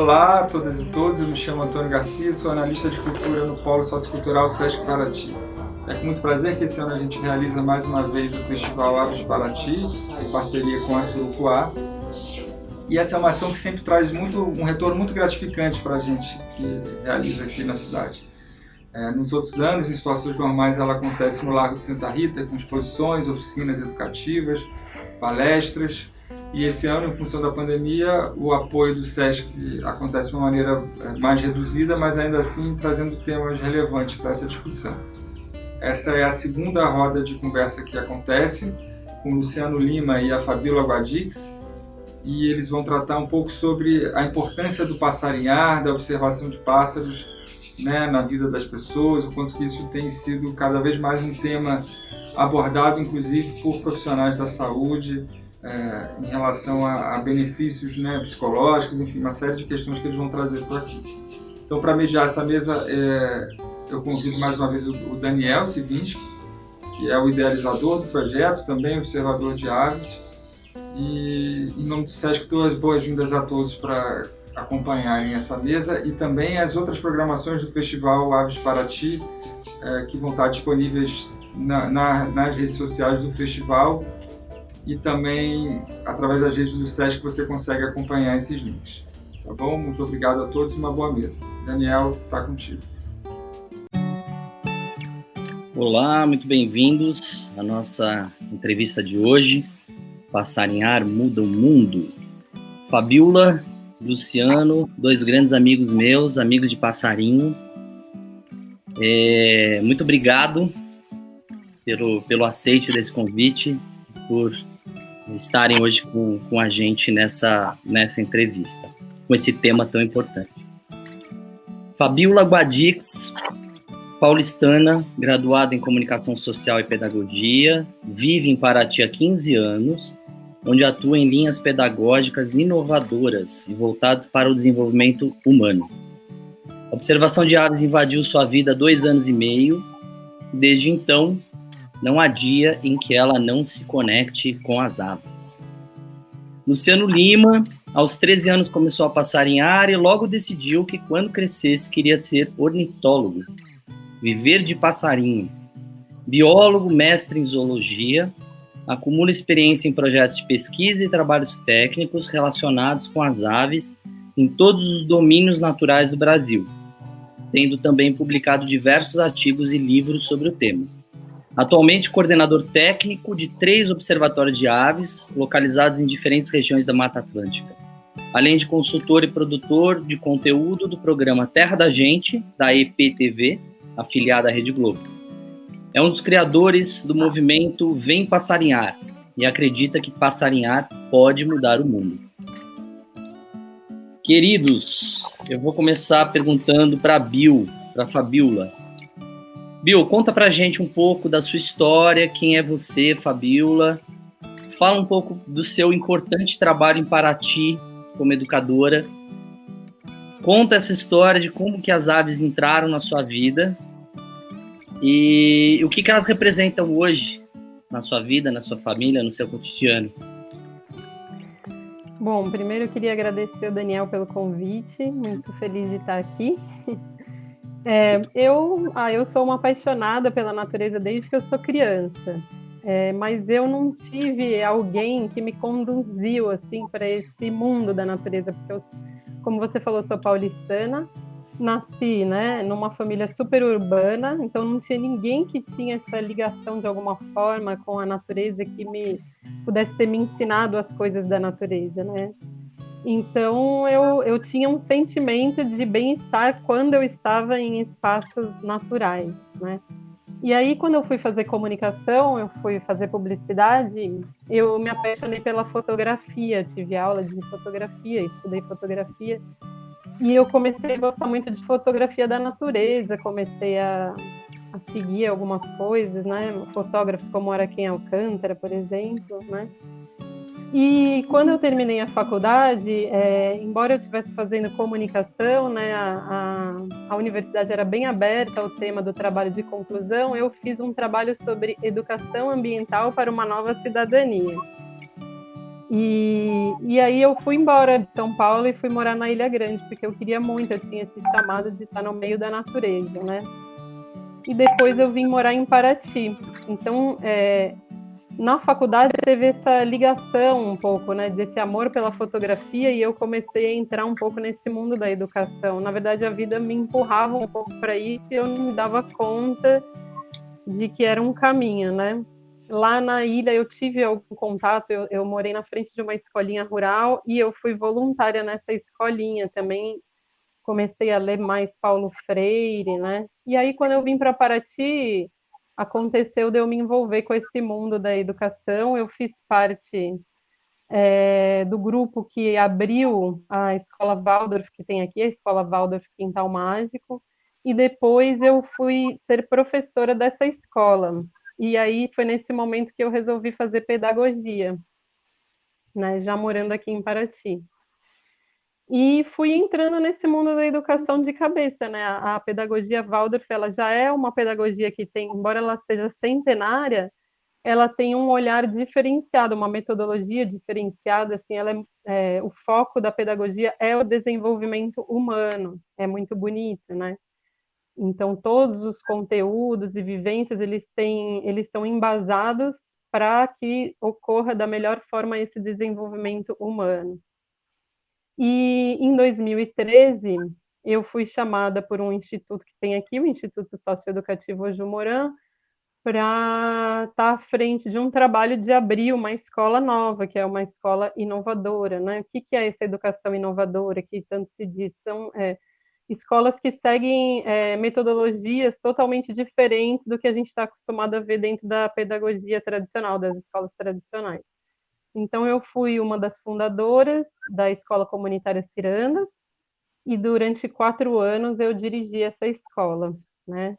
Olá a todas e todos, eu me chamo Antônio Garcia, sou analista de cultura no Polo Sociocultural Sesc Paraty. É com muito prazer que esse ano a gente realiza mais uma vez o Festival Aves de Paraty, em parceria com a Surucuá. E essa é uma ação que sempre traz um retorno muito gratificante para a gente que realiza aqui na cidade. Nos outros anos, em situações normais, ela acontece no Largo de Santa Rita, com exposições, oficinas educativas, palestras. E esse ano, em função da pandemia, o apoio do SESC acontece de uma maneira mais reduzida, mas ainda assim trazendo temas relevantes para essa discussão. Essa é a segunda roda de conversa que acontece, com o Luciano Lima e a Fabíola Guadix, e eles vão tratar um pouco sobre a importância do passarinhar, da observação de pássaros, na vida das pessoas, o quanto que isso tem sido cada vez mais um tema abordado, inclusive, por profissionais da saúde, em relação a benefícios psicológicos, enfim, uma série de questões que eles vão trazer por aqui. Então, para mediar essa mesa, eu convido mais uma vez o Daniel Sivinsky, que é o idealizador do projeto, também observador de aves, e em nome do SESC dou as boas-vindas a todos para acompanharem essa mesa e também as outras programações do Festival Aves de Paraty, que vão estar disponíveis nas redes sociais do festival e também através das redes do SESC você consegue acompanhar esses links. Tá bom? Muito obrigado a todos e uma boa mesa. Daniel, está contigo. Olá, muito bem-vindos à nossa entrevista de hoje. Passarinhar muda o mundo. Fabíola, Luciano, dois grandes amigos meus, amigos de passarinho. Muito obrigado pelo aceite desse convite, por estarem hoje com a gente nessa entrevista, com esse tema tão importante. Fabíola Guadix, paulistana, graduada em Comunicação Social e Pedagogia, vive em Paraty há 15 anos, onde atua em linhas pedagógicas inovadoras e voltadas para o desenvolvimento humano. A observação de aves invadiu sua vida há 2 anos e meio, e desde então, não há dia em que ela não se conecte com as aves. Luciano Lima, aos 13 anos, começou a passarinhar e logo decidiu que, quando crescesse, queria ser ornitólogo, viver de passarinho. Biólogo, mestre em zoologia, acumula experiência em projetos de pesquisa e trabalhos técnicos relacionados com as aves em todos os domínios naturais do Brasil, tendo também publicado diversos artigos e livros sobre o tema. Atualmente, coordenador técnico de 3 observatórios de aves, localizados em diferentes regiões da Mata Atlântica, além de consultor e produtor de conteúdo do programa Terra da Gente, da EPTV, afiliada à Rede Globo. É um dos criadores do movimento Vem Passarinhar e acredita que passarinhar pode mudar o mundo. Queridos, eu vou começar perguntando para a Fabíola. Bill, conta pra gente um pouco da sua história, quem é você, Fabíola. Fala um pouco do seu importante trabalho em Paraty como educadora. Conta essa história de como que as aves entraram na sua vida e o que elas representam hoje na sua vida, na sua família, no seu cotidiano. Bom, primeiro eu queria agradecer ao Daniel pelo convite, muito feliz de estar aqui. Eu sou uma apaixonada pela natureza desde que eu sou criança, mas eu não tive alguém que me conduziu assim para esse mundo da natureza, porque eu, como você falou, sou paulistana, nasci numa família super urbana, então não tinha ninguém que tinha essa ligação de alguma forma com a natureza que pudesse ter me ensinado as coisas da natureza, né? Então, eu tinha um sentimento de bem-estar quando eu estava em espaços naturais, né? E aí, quando eu fui fazer comunicação, eu fui fazer publicidade, eu me apaixonei pela fotografia, tive aula de fotografia, estudei fotografia, e eu comecei a gostar muito de fotografia da natureza, comecei a seguir algumas coisas, né? Fotógrafos como Araquém Alcântara, por exemplo, né? E quando eu terminei a faculdade, embora eu estivesse fazendo comunicação, né, a universidade era bem aberta ao tema do trabalho de conclusão, eu fiz um trabalho sobre educação ambiental para uma nova cidadania. E aí eu fui embora de São Paulo e fui morar na Ilha Grande, porque eu queria muito, eu tinha esse chamado de estar no meio da natureza, né? E depois eu vim morar em Paraty. Então, na faculdade teve essa ligação um pouco, né, desse amor pela fotografia, e eu comecei a entrar um pouco nesse mundo da educação. Na verdade, a vida me empurrava um pouco para isso e eu não me dava conta de que era um caminho, né? Lá na ilha eu tive algum contato, eu morei na frente de uma escolinha rural e eu fui voluntária nessa escolinha também. Comecei a ler mais Paulo Freire, né? E aí, quando eu vim para Paraty, aconteceu de eu me envolver com esse mundo da educação. Eu fiz parte do grupo que abriu a Escola Waldorf, que tem aqui, a Escola Waldorf Quintal Mágico, e depois eu fui ser professora dessa escola. E aí foi nesse momento que eu resolvi fazer pedagogia, né, já morando aqui em Paraty. E fui entrando nesse mundo da educação de cabeça, né? A pedagogia Waldorf, ela já é uma pedagogia que tem, embora ela seja centenária, ela tem um olhar diferenciado, uma metodologia diferenciada, assim, o foco da pedagogia é o desenvolvimento humano, é muito bonito, né? Então, todos os conteúdos e vivências, eles são embasados para que ocorra da melhor forma esse desenvolvimento humano. E em 2013, eu fui chamada por um instituto que tem aqui, o Instituto Socioeducativo Ojumoran, para estar à frente de um trabalho de abrir uma escola nova, que é uma escola inovadora, né? O que é essa educação inovadora que tanto se diz? São escolas que seguem metodologias totalmente diferentes do que a gente está acostumado a ver dentro da pedagogia tradicional, das escolas tradicionais. Então, eu fui uma das fundadoras da Escola Comunitária Cirandas, e durante 4 anos eu dirigi essa escola, né?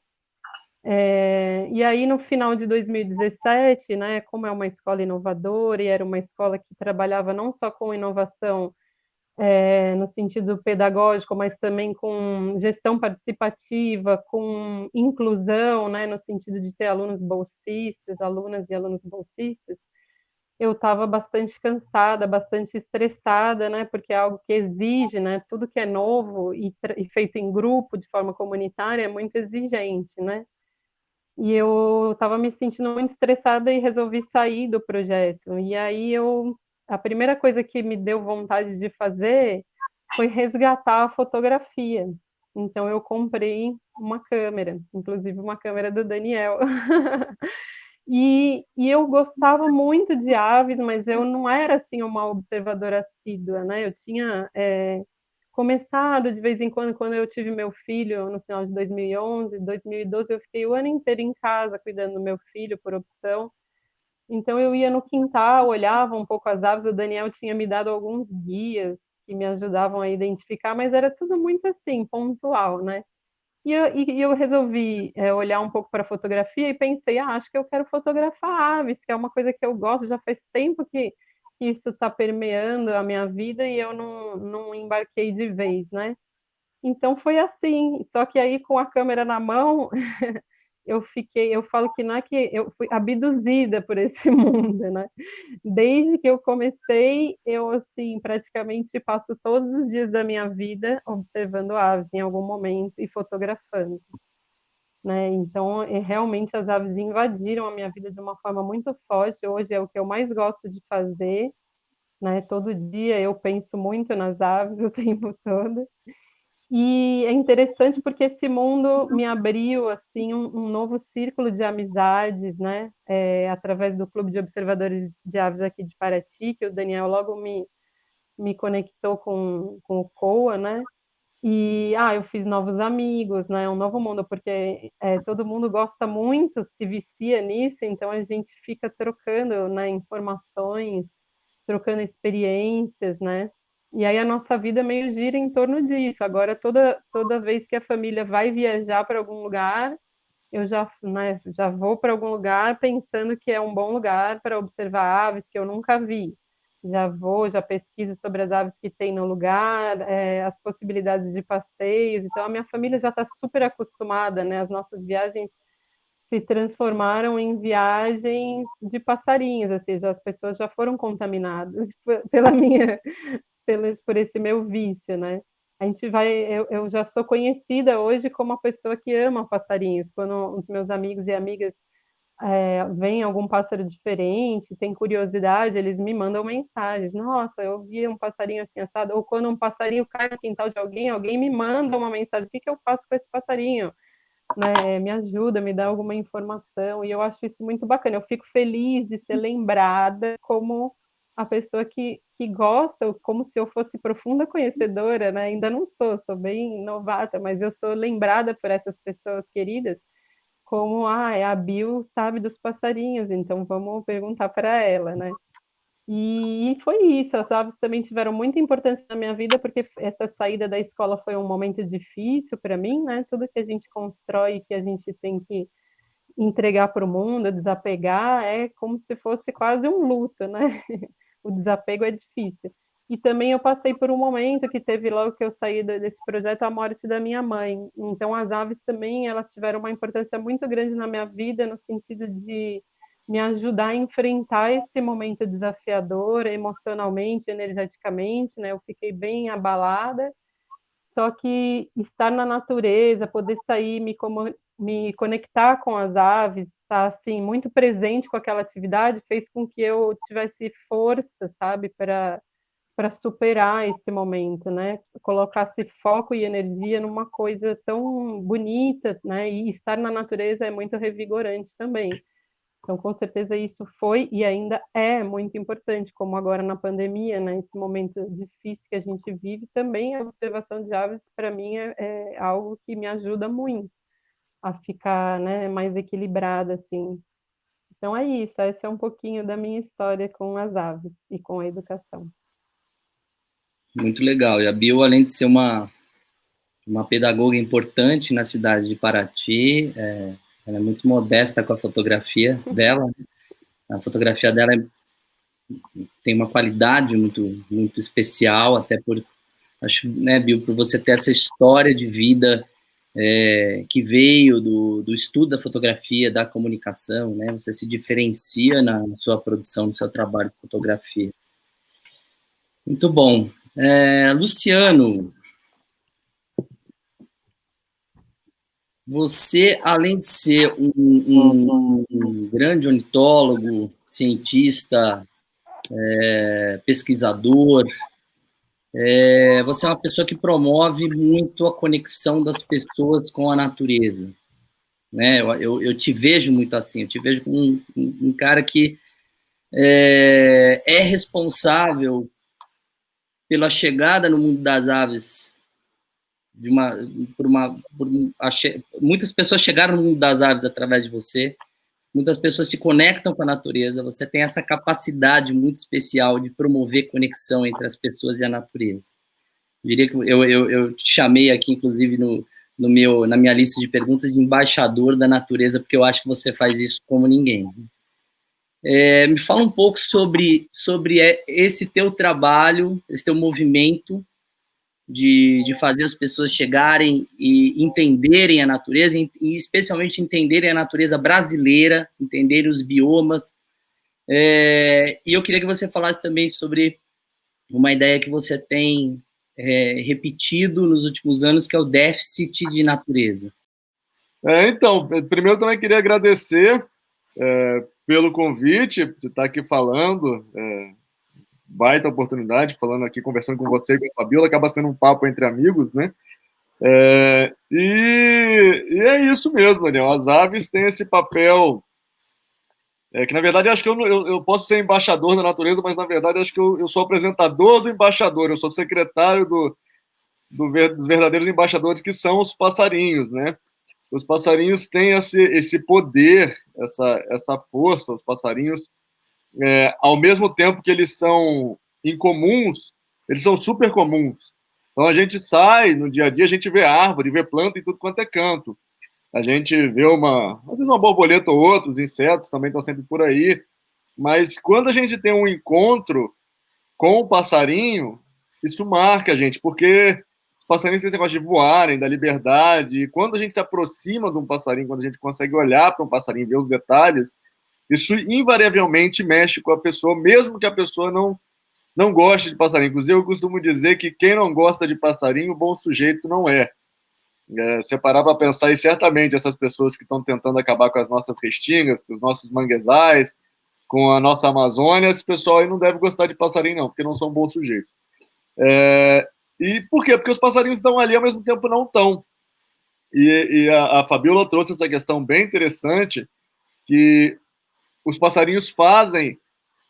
E aí, no final de 2017, né, como é uma escola inovadora e era uma escola que trabalhava não só com inovação no sentido pedagógico, mas também com gestão participativa, com inclusão, né, no sentido de ter alunos bolsistas, alunas e alunos bolsistas, eu estava bastante cansada, bastante estressada, né, porque é algo que exige, né, tudo que é novo e feito em grupo, de forma comunitária, é muito exigente, né? E eu estava me sentindo muito estressada e resolvi sair do projeto. E aí a primeira coisa que me deu vontade de fazer foi resgatar a fotografia. Então eu comprei uma câmera, inclusive uma câmera do Daniel. E eu gostava muito de aves, mas eu não era assim uma observadora assídua, né? Eu tinha começado de vez em quando eu tive meu filho no final de 2011, 2012, eu fiquei o ano inteiro em casa cuidando do meu filho por opção. Então eu ia no quintal, olhava um pouco as aves, o Daniel tinha me dado alguns guias que me ajudavam a identificar, mas era tudo muito assim, pontual, né? E eu resolvi olhar um pouco para a fotografia e pensei, acho que eu quero fotografar aves, que é uma coisa que eu gosto, já faz tempo que isso está permeando a minha vida e eu não embarquei de vez, né? Então foi assim, só que aí com a câmera na mão, eu falo que não é que eu fui abduzida por esse mundo, né? Desde que eu comecei, eu assim praticamente passo todos os dias da minha vida observando aves em algum momento e fotografando, né? Então, realmente as aves invadiram a minha vida de uma forma muito forte. Hoje é o que eu mais gosto de fazer, né? Todo dia eu penso muito nas aves o tempo todo. E é interessante porque esse mundo me abriu assim um novo círculo de amizades, né? Através do Clube de Observadores de Aves aqui de Paraty, que o Daniel logo me conectou com o COA, né? E eu fiz novos amigos, né? Um novo mundo, porque todo mundo gosta muito, se vicia nisso, então a gente fica trocando, né, informações, trocando experiências, né? E aí a nossa vida meio gira em torno disso. Agora, toda vez que a família vai viajar para algum lugar, eu já vou para algum lugar pensando que é um bom lugar para observar aves que eu nunca vi. Já pesquiso sobre as aves que tem no lugar, as possibilidades de passeios. Então, a minha família já está super acostumada, né? As nossas viagens se transformaram em viagens de passarinhos, ou seja, as pessoas já foram contaminadas pela minha, por esse meu vício, né? A gente vai, eu já sou conhecida hoje como uma pessoa que ama passarinhos. Quando os meus amigos e amigas veem algum pássaro diferente, tem curiosidade, eles me mandam mensagens. Nossa, eu vi um passarinho assim assado. Ou quando um passarinho cai no quintal de alguém, alguém me manda uma mensagem. O que eu faço com esse passarinho? Né, me ajuda, me dá alguma informação, e eu acho isso muito bacana. Eu fico feliz de ser lembrada como a pessoa que gosta, como se eu fosse profunda conhecedora, né? Ainda não sou bem novata, mas eu sou lembrada por essas pessoas queridas como, a Bill sabe dos passarinhos, então vamos perguntar para ela, né? E foi isso, as aves também tiveram muita importância na minha vida, porque essa saída da escola foi um momento difícil para mim, né? Tudo que a gente constrói, que a gente tem que entregar para o mundo, desapegar, é como se fosse quase um luto, né? O desapego é difícil. E também eu passei por um momento que teve logo que eu saí desse projeto a morte da minha mãe. Então as aves também, elas tiveram uma importância muito grande na minha vida no sentido de me ajudar a enfrentar esse momento desafiador emocionalmente, energeticamente, né? Eu fiquei bem abalada. Só que estar na natureza, poder sair, me conectar com as aves, estar assim muito presente com aquela atividade, fez com que eu tivesse força, sabe, para superar esse momento, né? Colocasse foco e energia numa coisa tão bonita, né? E estar na natureza é muito revigorante também. Então, com certeza, isso foi e ainda é muito importante, como agora na pandemia, né? Esse momento difícil que a gente vive, também a observação de aves, para mim, é algo que me ajuda muito a ficar, né, mais equilibrada, assim. Então, é isso. Essa é um pouquinho da minha história com as aves e com a educação. Muito legal. E a Bill, além de ser uma pedagoga importante na cidade de Paraty, ela é muito modesta com a fotografia dela. A fotografia dela tem uma qualidade muito, muito especial, até por, acho, né, Bill, por você ter essa história de vida que veio do estudo da fotografia, da comunicação, né? Você se diferencia na sua produção, no seu trabalho de fotografia. Muito bom. Luciano, você, além de ser um grande ornitólogo, cientista, pesquisador, você é uma pessoa que promove muito a conexão das pessoas com a natureza, né? Eu te vejo muito assim, eu te vejo como um cara que é responsável pela chegada no mundo das aves muitas pessoas chegaram no mundo das aves através de você, muitas pessoas se conectam com a natureza, você tem essa capacidade muito especial de promover conexão entre as pessoas e a natureza. Eu diria que eu te chamei aqui, inclusive, na minha lista de perguntas, de embaixador da natureza, porque eu acho que você faz isso como ninguém. Me fala um pouco sobre esse teu trabalho, esse teu movimento de fazer as pessoas chegarem e entenderem a natureza, e especialmente entenderem a natureza brasileira, entenderem os biomas. E eu queria que você falasse também sobre uma ideia que você tem repetido nos últimos anos, que é o déficit de natureza. Então, primeiro também queria agradecer pelo convite, de estar aqui falando, baita oportunidade, falando aqui, conversando com você e com a Fabiola, acaba sendo um papo entre amigos, né? E é isso mesmo, Daniel, as aves têm esse papel, que na verdade acho que eu posso ser embaixador da natureza, mas na verdade acho que eu sou apresentador do embaixador, eu sou secretário dos verdadeiros embaixadores, que são os passarinhos, né? Os passarinhos têm esse poder, essa força. Os passarinhos, ao mesmo tempo que eles são incomuns, eles são super comuns. Então, a gente sai no dia a dia, a gente vê árvore, vê planta em tudo quanto é canto. A gente vê às vezes uma borboleta ou outra, os insetos também estão sempre por aí. Mas quando a gente tem um encontro com o passarinho, isso marca a gente, porque os passarinhos têm esse negócio de voarem, da liberdade, e quando a gente se aproxima de um passarinho, quando a gente consegue olhar para um passarinho e ver os detalhes, isso invariavelmente mexe com a pessoa, mesmo que a pessoa não goste de passarinho. Inclusive, eu costumo dizer que quem não gosta de passarinho, bom sujeito não é. Se parar para pensar, e certamente essas pessoas que estão tentando acabar com as nossas restingas, com os nossos manguezais, com a nossa Amazônia, esse pessoal aí não deve gostar de passarinho, não, porque não são bons sujeitos. E por quê? Porque os passarinhos estão ali, ao mesmo tempo não estão. E a Fabíola trouxe essa questão bem interessante, que os passarinhos fazem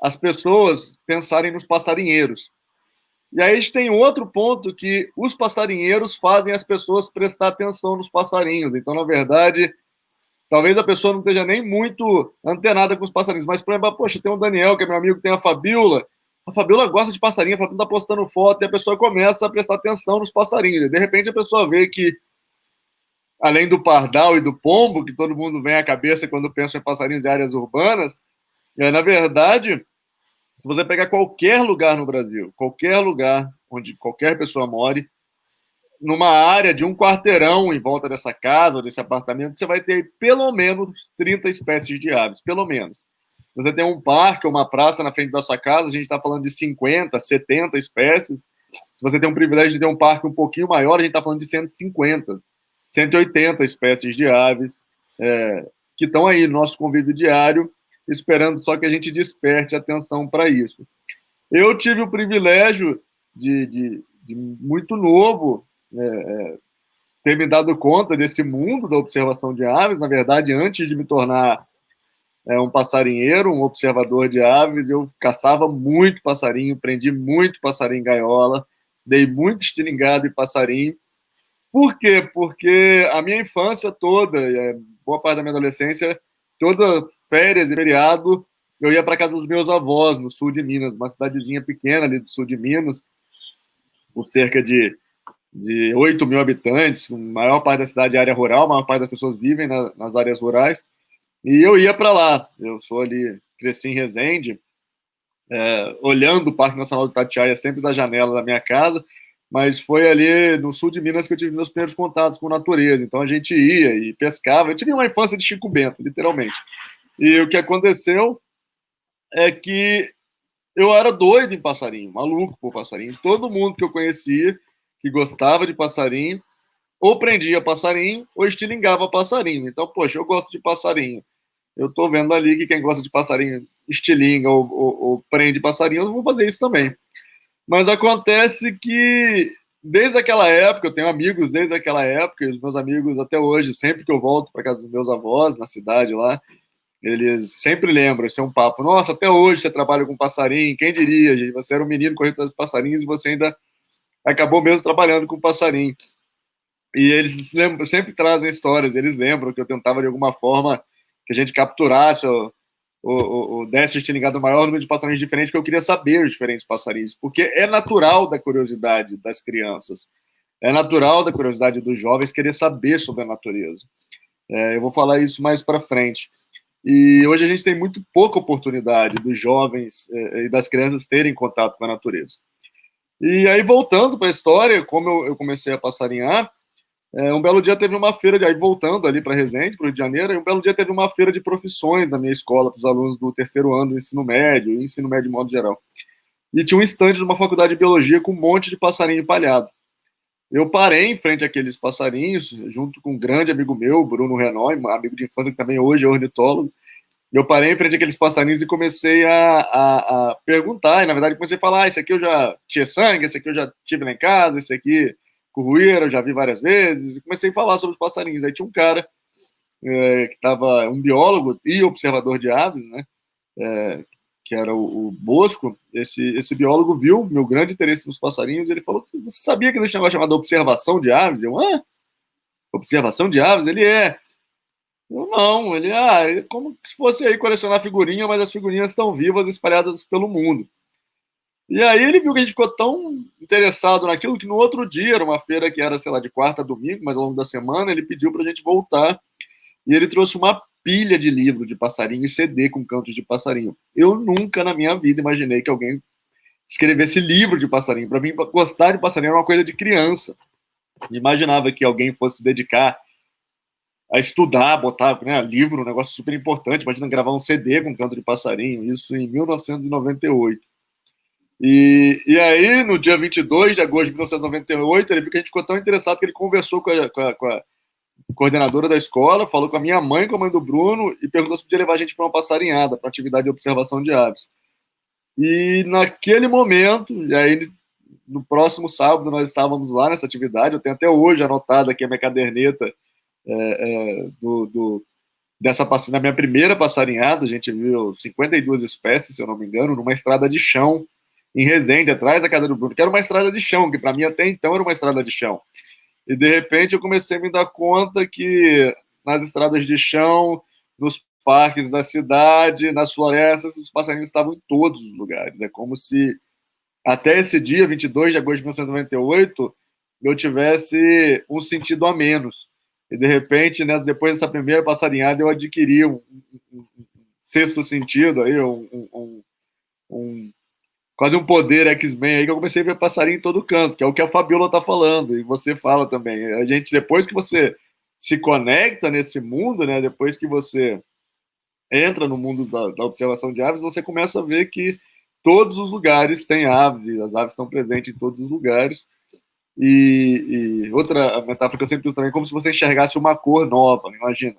as pessoas pensarem nos passarinheiros. E aí a gente tem outro ponto, que os passarinheiros fazem as pessoas prestar atenção nos passarinhos. Então, na verdade, talvez a pessoa não esteja nem muito antenada com os passarinhos, mas, por exemplo, poxa, tem o Daniel, que é meu amigo, tem a Fabíola gosta de passarinho, a Fabíola está postando foto, e a pessoa começa a prestar atenção nos passarinhos. E, de repente, a pessoa vê que, além do pardal e do pombo, que todo mundo vem à cabeça quando pensa em passarinhos de áreas urbanas, na verdade, se você pegar qualquer lugar no Brasil, qualquer lugar onde qualquer pessoa more, numa área de um quarteirão em volta dessa casa ou desse apartamento, você vai ter pelo menos 30 espécies de aves, pelo menos. Você tem um parque ou uma praça na frente da sua casa, a gente está falando de 50, 70 espécies. Se você tem um privilégio de ter um parque um pouquinho maior, a gente está falando de 150, 180 espécies de aves que estão aí no nosso convívio diário, esperando só que a gente desperte atenção para isso. Eu tive o privilégio de muito novo ter me dado conta desse mundo da observação de aves. Na verdade, antes de me tornar um passarinheiro, um observador de aves, eu caçava muito passarinho, prendi muito passarinho em gaiola, dei muito estilingado em passarinho. Por quê? Porque a minha infância toda, boa parte da minha adolescência, toda férias e feriado, eu ia para casa dos meus avós, no sul de Minas, uma cidadezinha pequena ali do sul de Minas, com cerca de 8 mil habitantes, a maior parte da cidade é área rural, a maior parte das pessoas vivem nas áreas rurais, e eu ia para lá. Eu sou ali, cresci em Resende, olhando o Parque Nacional do Itatiaia sempre da janela da minha casa, mas foi ali no sul de Minas que eu tive meus primeiros contatos com a natureza. Então a gente ia e pescava. Eu tive uma infância de Chico Bento, literalmente. E o que aconteceu é que eu era doido em passarinho, maluco por passarinho. Todo mundo que eu conhecia, que gostava de passarinho, ou prendia passarinho, ou estilingava passarinho. Então, poxa, eu gosto de passarinho. Eu estou vendo ali que quem gosta de passarinho estilinga ou prende passarinho, eu vou fazer isso também. Mas acontece que, desde aquela época, eu tenho amigos desde aquela época, e os meus amigos até hoje, sempre que eu volto para casa dos meus avós, na cidade lá, eles sempre lembram, esse é um papo, nossa, até hoje você trabalha com passarinho, quem diria, gente, você era um menino correndo atrás dos passarinhos e você ainda acabou mesmo trabalhando com passarinho. E eles sempre trazem histórias, eles lembram que eu tentava de alguma forma que a gente capturasse ou desse estilingado o maior número de passarinhos diferentes, porque eu queria saber os diferentes passarinhos, porque é natural da curiosidade das crianças, é natural da curiosidade dos jovens querer saber sobre a natureza. Eu vou falar isso mais para frente. E hoje a gente tem muito pouca oportunidade dos jovens e das crianças terem contato com a natureza. E aí, voltando para a história, como eu comecei a passarinhar, um belo dia teve uma feira, aí voltando ali para Resende, para o Rio de Janeiro, um belo dia teve uma feira de profissões na minha escola, para os alunos do terceiro ano do ensino médio de modo geral. E tinha um estande de uma faculdade de biologia com um monte de passarinho empalhado. Eu parei em frente àqueles passarinhos, junto com um grande amigo meu, Bruno Renói, um amigo de infância que também hoje é ornitólogo. Eu parei em frente àqueles passarinhos e comecei a perguntar, e na verdade comecei a falar, esse aqui eu já tinha sangue, esse aqui eu já tive lá em casa, esse aqui curruíra, eu já vi várias vezes, e comecei a falar sobre os passarinhos. Aí tinha um cara que estava, um biólogo e observador de aves, né, que era o Bosco. Esse biólogo viu meu grande interesse nos passarinhos, e ele falou, você sabia que existe um negócio chamado observação de aves? Eu, observação de aves? Ele eu não, ele é como se fosse aí colecionar figurinha, mas as figurinhas estão vivas, espalhadas pelo mundo. E aí ele viu que a gente ficou tão interessado naquilo que no outro dia, era uma feira que era, sei lá, de quarta a domingo, mas ao longo da semana, ele pediu para a gente voltar, e ele trouxe uma pilha de livro de passarinho e CD com cantos de passarinho. Eu nunca na minha vida imaginei que alguém escrevesse livro de passarinho. Para mim, gostar de passarinho era uma coisa de criança. imaginava que alguém fosse se dedicar a estudar, botar, né, livro, um negócio super importante. Imagina gravar um CD com canto de passarinho, isso em 1998. E aí, no dia 22 de agosto de 1998, ele viu que a gente ficou tão interessado que ele conversou com a coordenadora da escola, falou com a minha mãe, com a mãe do Bruno, e perguntou se podia levar a gente para uma passarinhada, para atividade de observação de aves. E naquele momento, e aí no próximo sábado nós estávamos lá nessa atividade, eu tenho até hoje anotado aqui a minha caderneta na minha primeira passarinhada, a gente viu 52 espécies, se eu não me engano, numa estrada de chão, em Resende, atrás da casa do Bruno, que era uma estrada de chão, que para mim até então era uma estrada de chão. E de repente eu comecei a me dar conta que nas estradas de chão, nos parques da cidade, nas florestas, os passarinhos estavam em todos os lugares. É como se até esse dia, 22 de agosto de 1998, eu tivesse um sentido a menos. E de repente, né, depois dessa primeira passarinhada, eu adquiri um sexto sentido, aí, quase um poder X-Men aí, que eu comecei a ver passarinho em todo canto, que é o que a Fabiola está falando, e você fala também. A gente, depois que você se conecta nesse mundo, né, depois que você entra no mundo da observação de aves, você começa a ver que todos os lugares têm aves, e as aves estão presentes em todos os lugares. E outra metáfora que eu sempre uso também é como se você enxergasse uma cor nova, imagina.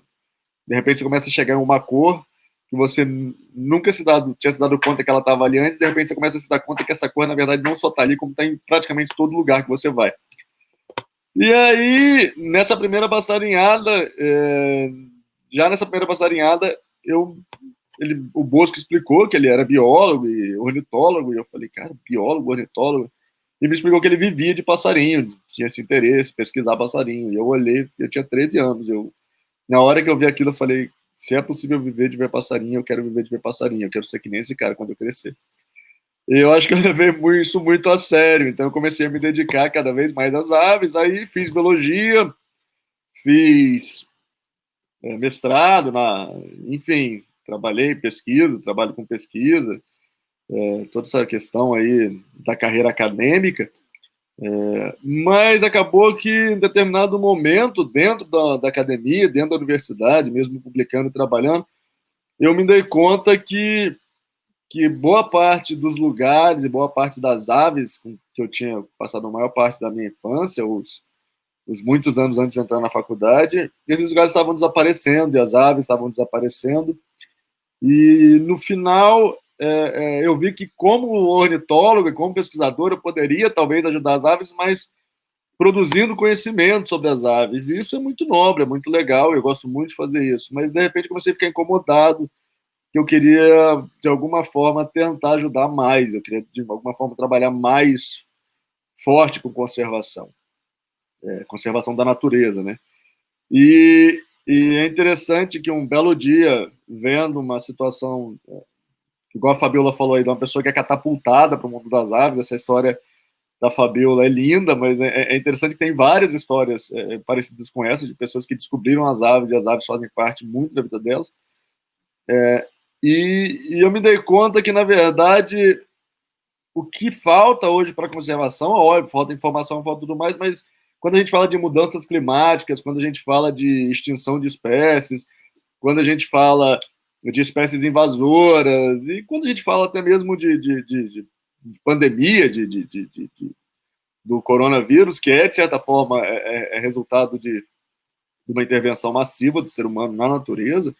De repente você começa a chegar em uma cor que você nunca tinha se dado conta que ela estava ali antes, de repente você começa a se dar conta que essa cor, na verdade, não só está ali, como está em praticamente todo lugar que você vai. E aí, nessa primeira passarinhada, o Bosco explicou que ele era biólogo e ornitólogo, e eu falei, cara, biólogo, ornitólogo? E me explicou que ele vivia de passarinho, tinha esse interesse, pesquisar passarinho. E eu olhei, eu tinha 13 anos, na hora que eu vi aquilo, eu falei, se é possível viver de ver passarinho, eu quero viver de ver passarinho, eu quero ser que nem esse cara quando eu crescer. E eu acho que eu levei isso muito a sério, então eu comecei a me dedicar cada vez mais às aves, aí fiz biologia, fiz mestrado, enfim, trabalho com pesquisa, toda essa questão aí da carreira acadêmica, mas acabou que em determinado momento, dentro da academia, dentro da universidade, mesmo publicando e trabalhando, eu me dei conta que boa parte dos lugares e boa parte das aves com que eu tinha passado a maior parte da minha infância, os muitos anos antes de entrar na faculdade, esses lugares estavam desaparecendo e as aves estavam desaparecendo. E no final eu vi que como ornitólogo e como pesquisador eu poderia talvez ajudar as aves, mas produzindo conhecimento sobre as aves. E isso é muito nobre, é muito legal, eu gosto muito de fazer isso. Mas de repente comecei a ficar incomodado, que eu queria de alguma forma tentar ajudar mais, eu queria de alguma forma trabalhar mais forte com conservação da natureza, né? E é interessante que um belo dia, vendo uma situação, igual a Fabiola falou aí, de uma pessoa que é catapultada para o mundo das aves, essa história da Fabiola é linda, mas é interessante que tem várias histórias parecidas com essa, de pessoas que descobriram as aves, e as aves fazem parte muito da vida delas. E eu me dei conta que, na verdade, o que falta hoje para a conservação, óbvio, falta informação, falta tudo mais, mas quando a gente fala de mudanças climáticas, quando a gente fala de extinção de espécies, quando a gente fala de espécies invasoras, e quando a gente fala até mesmo de pandemia, do coronavírus, que de certa forma, é resultado de uma intervenção massiva do ser humano na natureza,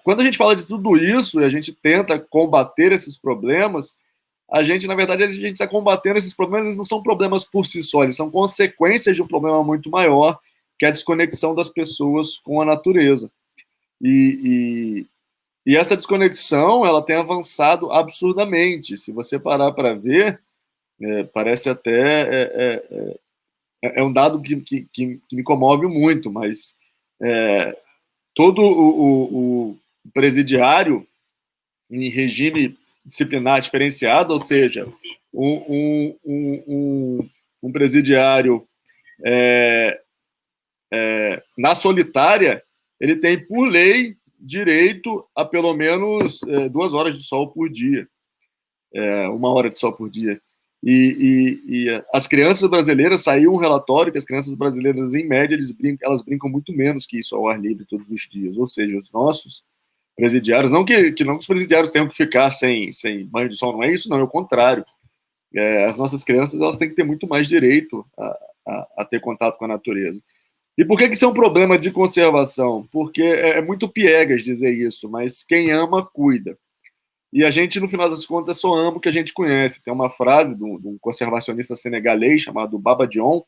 quando a gente fala de tudo isso e a gente tenta combater esses problemas, na verdade, a gente está combatendo esses problemas, eles não são problemas por si só, eles são consequências de um problema muito maior, que é a desconexão das pessoas com a natureza. E essa desconexão, ela tem avançado absurdamente. Se você parar para ver, parece até... É um dado que me comove muito, mas todo o presidiário em regime disciplinar diferenciado, ou seja, um presidiário na solitária, ele tem, por lei, direito a pelo menos 2 horas de sol por dia, 1 hora de sol por dia. E as crianças brasileiras, saiu um relatório que as crianças brasileiras, em média, elas brincam muito menos que isso ao ar livre todos os dias. Ou seja, os nossos presidiários, não que os presidiários tenham que ficar sem banho de sol, não é isso, não, é o contrário. As nossas crianças, elas têm que ter muito mais direito a ter contato com a natureza. E por que isso é um problema de conservação? Porque é muito piegas dizer isso, mas quem ama, cuida. E a gente, no final das contas, só ama o que a gente conhece. Tem uma frase de um conservacionista senegalês chamado Baba Dion,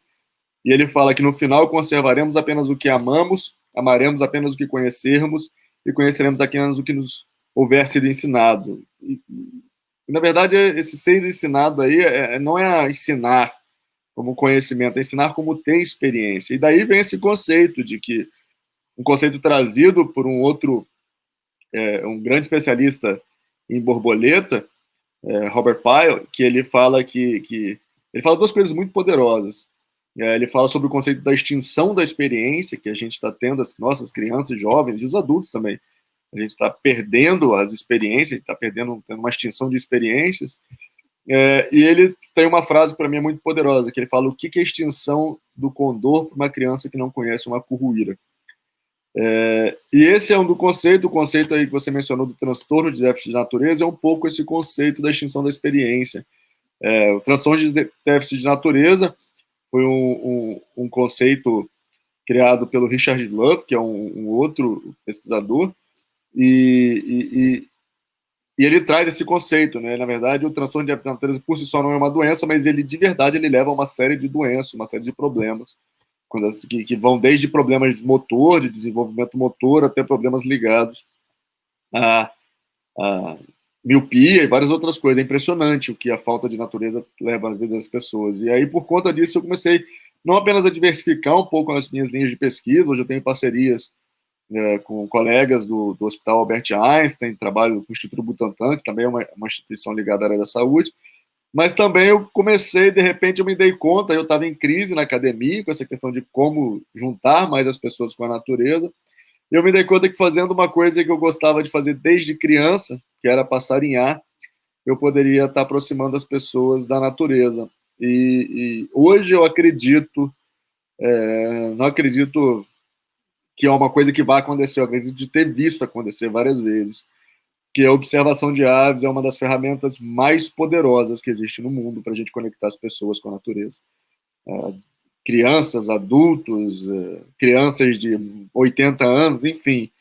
e ele fala que no final conservaremos apenas o que amamos, amaremos apenas o que conhecermos e conheceremos apenas o que nos houver sido ensinado. E na verdade, esse ser ensinado aí não é ensinar como conhecimento, é ensinar como ter experiência. E daí vem esse conceito de que um conceito trazido por um grande especialista em borboleta, Robert Pyle, que ele fala ele fala duas coisas muito poderosas. Ele fala sobre o conceito da extinção da experiência que a gente está tendo, as nossas crianças, jovens e os adultos também. A gente está perdendo as experiências, está tendo uma extinção de experiências. E ele tem uma frase para mim muito poderosa, que ele fala: o que é a extinção do condor para uma criança que não conhece uma curruíra? E esse é o conceito aí que você mencionou do transtorno de déficit de natureza, é um pouco esse conceito da extinção da experiência. O transtorno de déficit de natureza foi um conceito criado pelo Richard Louv, que é um outro pesquisador, e ele traz esse conceito, né? Na verdade, o transtorno de déficit de natureza por si só não é uma doença, mas ele, de verdade, ele leva a uma série de doenças, uma série de problemas, que vão desde problemas de motor, de desenvolvimento motor, até problemas ligados a miopia e várias outras coisas. É impressionante o que a falta de natureza leva às vezes das pessoas. E aí, por conta disso, eu comecei não apenas a diversificar um pouco as minhas linhas de pesquisa. Hoje eu tenho parcerias com colegas do Hospital Albert Einstein, trabalho com o Instituto Butantan, que também é uma instituição ligada à área da saúde. Mas também eu comecei, de repente, eu me dei conta, eu estava em crise na academia, com essa questão de como juntar mais as pessoas com a natureza. Eu me dei conta que, fazendo uma coisa que eu gostava de fazer desde criança, que era passarinhar, eu poderia estar aproximando as pessoas da natureza. E hoje eu acredito, não acredito que é uma coisa que vai acontecer, eu acredito de ter visto acontecer várias vezes, que a observação de aves é uma das ferramentas mais poderosas que existe no mundo para a gente conectar as pessoas com a natureza. Crianças, adultos, crianças de 80 anos, enfim,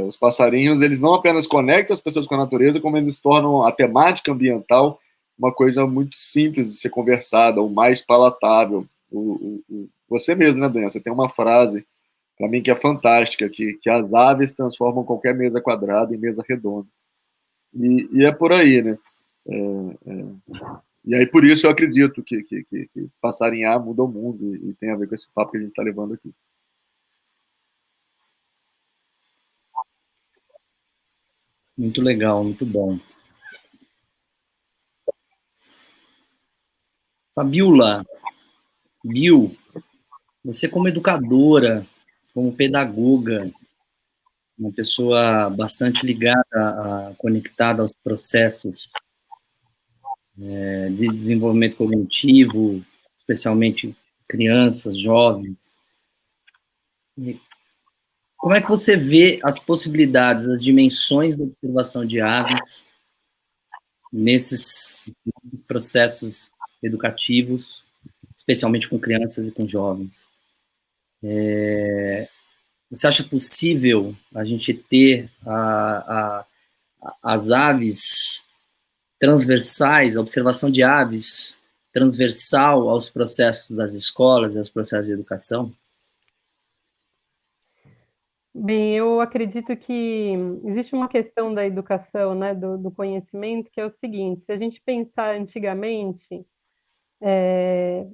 os passarinhos, eles não apenas conectam as pessoas com a natureza, como eles tornam a temática ambiental uma coisa muito simples de ser conversada, ou mais palatável. Você mesmo, né, Dan? Você tem uma frase para mim que é fantástica, que as aves transformam qualquer mesa quadrada em mesa redonda. E é por aí, né? E aí, por isso, eu acredito que passarinhar muda o mundo, e tem a ver com esse papo que a gente está levando aqui. Muito legal, muito bom. Fabiola, você como educadora, como pedagoga, uma pessoa bastante ligada, conectada aos processos de desenvolvimento cognitivo, especialmente crianças, jovens. Como é que você vê as possibilidades, as dimensões da observação de aves nesses processos educativos, especialmente com crianças e com jovens? Você acha possível a gente ter as aves transversais, a observação de aves transversal aos processos das escolas e aos processos de educação? Bem, eu acredito que existe uma questão da educação, né, do conhecimento, que é o seguinte: se a gente pensar antigamente,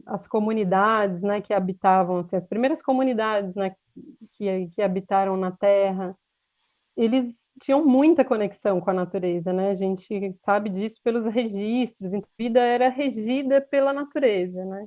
as comunidades, né, que habitavam, assim, as primeiras comunidades, né, que habitaram na Terra, eles tinham muita conexão com a natureza, né? A gente sabe disso pelos registros, então a vida era regida pela natureza, né?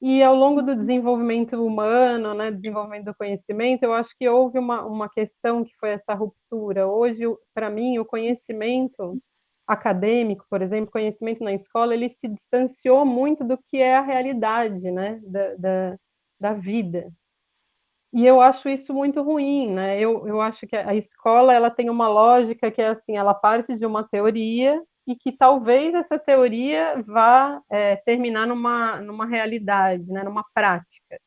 E ao longo do desenvolvimento humano, né, desenvolvimento do conhecimento, eu acho que houve uma questão que foi essa ruptura. Hoje, para mim, o conhecimento acadêmico, por exemplo, conhecimento na escola, ele se distanciou muito do que é a realidade, né, da vida. E eu acho isso muito ruim, né? Eu acho que a escola ela tem uma lógica que é assim, ela parte de uma teoria e que talvez essa teoria vá terminar numa realidade, né, numa prática.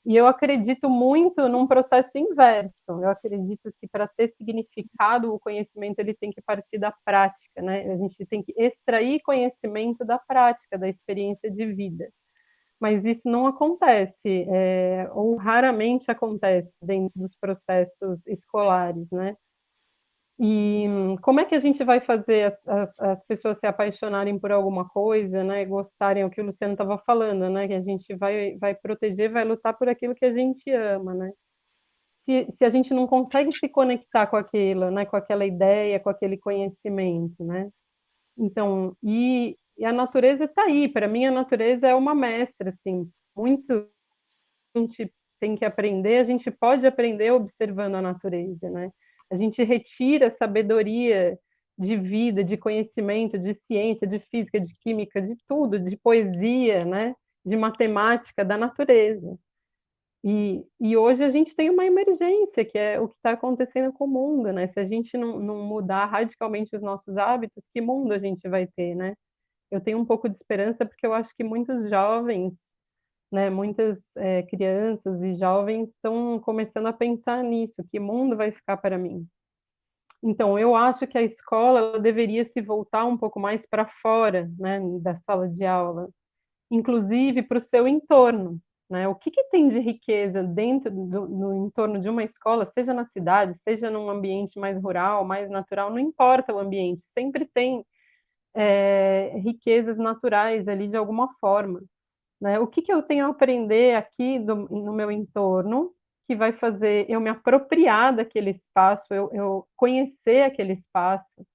E eu acredito muito num processo inverso. Eu acredito que para ter significado, o conhecimento ele tem que partir da prática, né? A gente tem que extrair conhecimento da prática, da experiência de vida. Mas isso não acontece, ou raramente acontece dentro dos processos escolares, né? E como é que a gente vai fazer as pessoas se apaixonarem por alguma coisa, né? Gostarem, o que o Luciano estava falando, né? Que a gente vai proteger, vai lutar por aquilo que a gente ama, né? Se a gente não consegue se conectar com aquilo, né? Com aquela ideia, com aquele conhecimento, né? Então, e a natureza está aí. Para mim, a natureza é uma mestra, assim. Muito a gente tem que aprender, a gente pode aprender observando a natureza, né? A gente retira sabedoria de vida, de conhecimento, de ciência, de física, de química, de tudo, de poesia, né? De matemática da natureza. E hoje a gente tem uma emergência, que é o que está acontecendo com o mundo, né? Se a gente não mudar radicalmente os nossos hábitos, que mundo a gente vai ter, né? Eu tenho um pouco de esperança porque eu acho que muitos jovens, né, muitas crianças e jovens estão começando a pensar nisso, que mundo vai ficar para mim? Então, eu acho que a escola ela deveria se voltar um pouco mais para fora, né, da sala de aula, inclusive para o seu entorno, né? O que que tem de riqueza dentro no entorno de uma escola, seja na cidade, seja num ambiente mais rural, mais natural, não importa o ambiente, sempre tem riquezas naturais ali de alguma forma, né? O que que eu tenho a aprender aqui no meu entorno que vai fazer eu me apropriar daquele espaço, eu conhecer aquele espaço,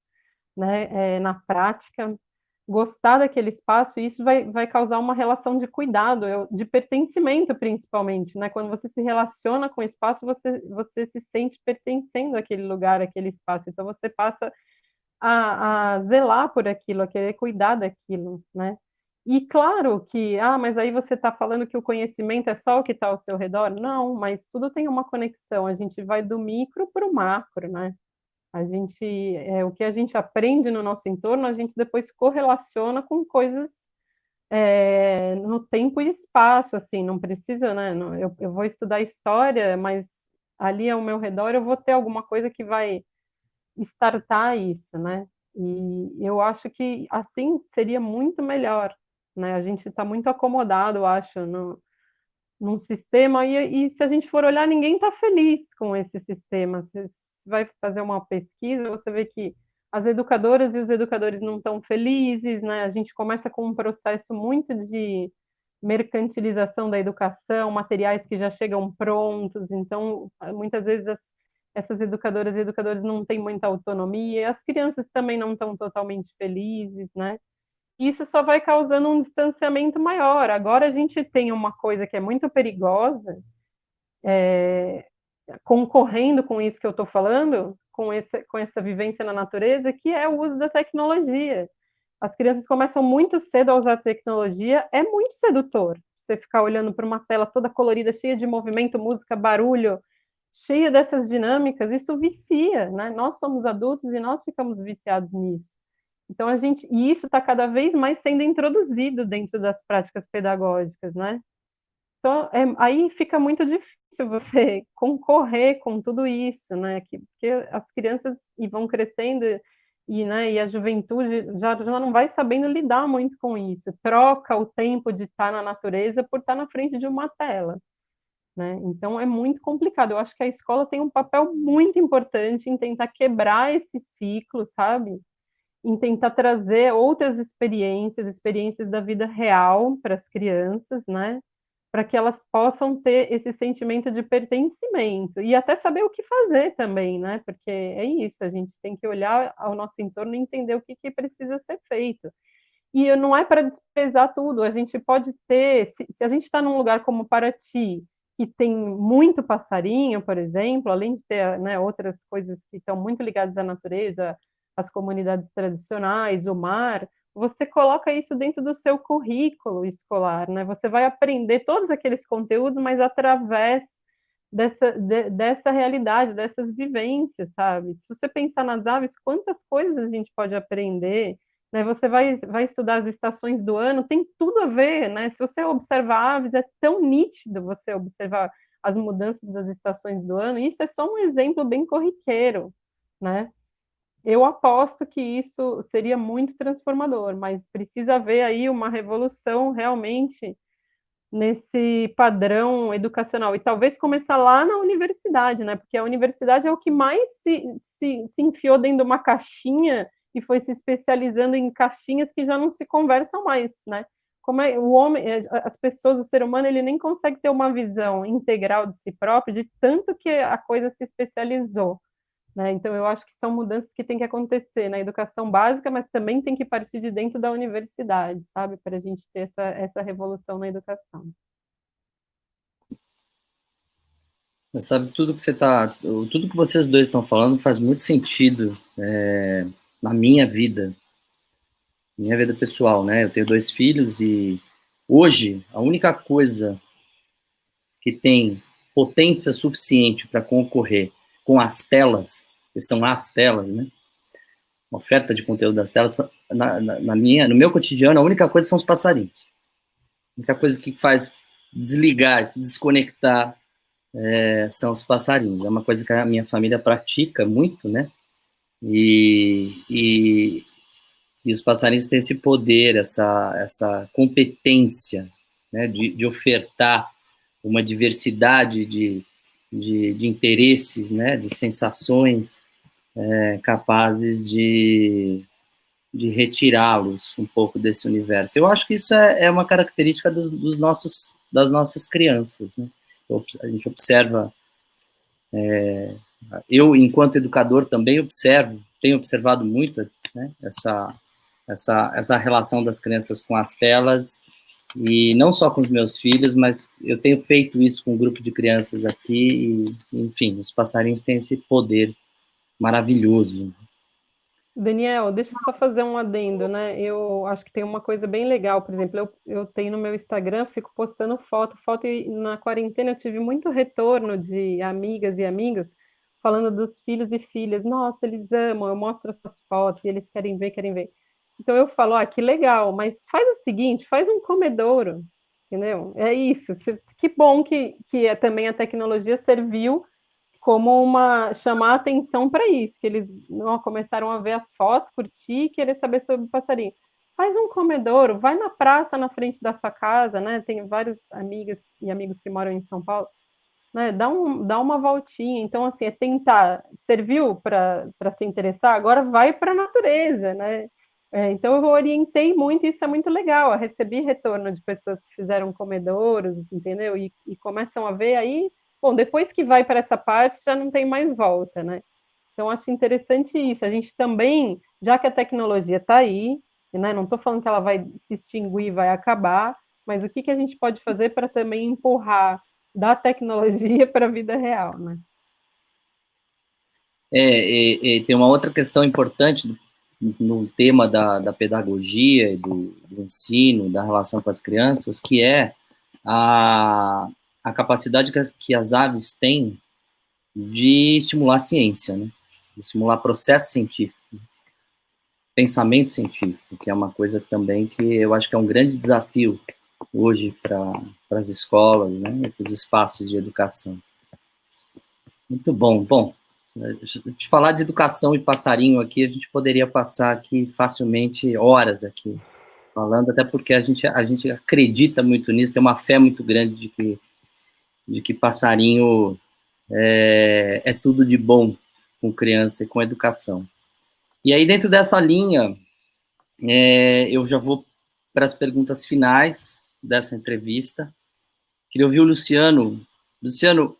né, na prática, gostar daquele espaço, e isso vai causar uma relação de cuidado, de pertencimento principalmente, né? Quando você se relaciona com o espaço, você se sente pertencendo àquele lugar, àquele espaço, então você passa a zelar por aquilo, a querer cuidar daquilo, né? E claro que, mas aí você está falando que o conhecimento é só o que está ao seu redor? Não, mas tudo tem uma conexão, a gente vai do micro para o macro, né? O que a gente aprende no nosso entorno, a gente depois correlaciona com coisas no tempo e espaço, assim, não precisa, né? Eu vou estudar história, mas ali ao meu redor eu vou ter alguma coisa que vai startar isso, né? E eu acho que assim seria muito melhor, né? A gente está muito acomodado, eu acho, num sistema, e se a gente for olhar, ninguém está feliz com esse sistema. Você vai fazer uma pesquisa, você vê que as educadoras e os educadores não estão felizes, né? A gente começa com um processo muito de mercantilização da educação, materiais que já chegam prontos, então muitas vezes essas educadoras e educadores não têm muita autonomia, as crianças também não estão totalmente felizes, né? E isso só vai causando um distanciamento maior. Agora a gente tem uma coisa que é muito perigosa, concorrendo com isso que eu estou falando, com essa vivência na natureza, que é o uso da tecnologia. As crianças começam muito cedo a usar tecnologia, é muito sedutor. Você ficar olhando para uma tela toda colorida, cheia de movimento, música, barulho, cheia dessas dinâmicas, isso vicia, né? Nós somos adultos e nós ficamos viciados nisso. Então e isso está cada vez mais sendo introduzido dentro das práticas pedagógicas, né? Então, aí fica muito difícil você concorrer com tudo isso, né? Porque as crianças vão crescendo né, e a juventude já não vai sabendo lidar muito com isso. Troca o tempo de estar na natureza por estar na frente de uma tela, né? Então, é muito complicado. Eu acho que a escola tem um papel muito importante em tentar quebrar esse ciclo, sabe? Em tentar trazer outras experiências da vida real para as crianças, né? Para que elas possam ter esse sentimento de pertencimento e até saber o que fazer também, né? Porque é isso, a gente tem que olhar ao nosso entorno e entender o que precisa ser feito. E não é para desprezar tudo, a gente pode ter, se a gente está num lugar como Paraty, que tem muito passarinho, por exemplo, além de ter, né, outras coisas que estão muito ligadas à natureza, as comunidades tradicionais, o mar, você coloca isso dentro do seu currículo escolar, né? Você vai aprender todos aqueles conteúdos, mas através dessa realidade, dessas vivências, sabe? Se você pensar nas aves, quantas coisas a gente pode aprender, né? Você vai estudar as estações do ano, tem tudo a ver, né? Se você observar aves, é tão nítido você observar as mudanças das estações do ano, isso é só um exemplo bem corriqueiro, né? Eu aposto que isso seria muito transformador, mas precisa haver aí uma revolução realmente nesse padrão educacional. E talvez começar lá na universidade, né? Porque a universidade é o que mais se enfiou dentro de uma caixinha e foi se especializando em caixinhas que já não se conversam mais, né? Como é, o homem, as pessoas, o ser humano, ele nem consegue ter uma visão integral de si próprio, de tanto que a coisa se especializou. Né? Então, eu acho que são mudanças que têm que acontecer na educação básica, mas também tem que partir de dentro da universidade, sabe? Para a gente ter essa revolução na educação. Mas sabe, tudo que vocês dois estão falando faz muito sentido na minha vida pessoal, né? Eu tenho 2 filhos e hoje a única coisa que tem potência suficiente para concorrer com as telas, que são as telas, né? Uma oferta de conteúdo das telas, no meu cotidiano, a única coisa são os passarinhos. A única coisa que faz desligar, se desconectar, são os passarinhos. É uma coisa que a minha família pratica muito, né? E os passarinhos têm esse poder, essa competência, né, de ofertar uma diversidade de interesses, né, de sensações capazes de retirá-los um pouco desse universo. Eu acho que isso é uma característica das nossas crianças, né? A gente observa, eu, enquanto educador, também tenho observado muito, né, essa relação das crianças com as telas, e não só com os meus filhos, mas eu tenho feito isso com um grupo de crianças aqui, e, enfim, os passarinhos têm esse poder maravilhoso. Daniel, deixa eu só fazer um adendo, né? Eu acho que tem uma coisa bem legal, por exemplo, eu tenho no meu Instagram, fico postando foto, e na quarentena eu tive muito retorno de amigas e amigos falando dos filhos e filhas. Nossa, eles amam, eu mostro as suas fotos e eles querem ver, querem ver. Então eu falo, que legal, mas faz o seguinte, faz um comedouro, entendeu? É isso. Que bom que também a tecnologia serviu como chamar atenção para isso, que eles começaram a ver as fotos, curtir e querer saber sobre o passarinho. Faz um comedouro, vai na praça na frente da sua casa, né? Tem várias amigas e amigos que moram em São Paulo, né? Dá uma voltinha. Então, assim, é tentar, serviu para se interessar, agora vai para a natureza, né? Então, eu orientei muito, e isso é muito legal. Eu recebi retorno de pessoas que fizeram comedouros, entendeu? E começam a ver aí. Bom, depois que vai para essa parte, já não tem mais volta, né? Então, acho interessante isso. A gente também, já que a tecnologia está aí, né? Não estou falando que ela vai se extinguir, vai acabar, mas o que a gente pode fazer para também empurrar da tecnologia para a vida real, né? Tem uma outra questão importante no tema da pedagogia e do ensino, da relação com as crianças, que é a capacidade que as aves têm de estimular a ciência, né? De estimular processo científico, pensamento científico, que é uma coisa também que eu acho que é um grande desafio hoje para as escolas, né? Para os espaços de educação. Muito bom. Bom, de falar de educação e passarinho aqui, a gente poderia passar aqui facilmente horas aqui falando, até porque a gente acredita muito nisso, tem uma fé muito grande de que passarinho é tudo de bom com criança e com educação. E aí, dentro dessa linha, eu já vou para as perguntas finais dessa entrevista. Queria ouvir o Luciano. Luciano,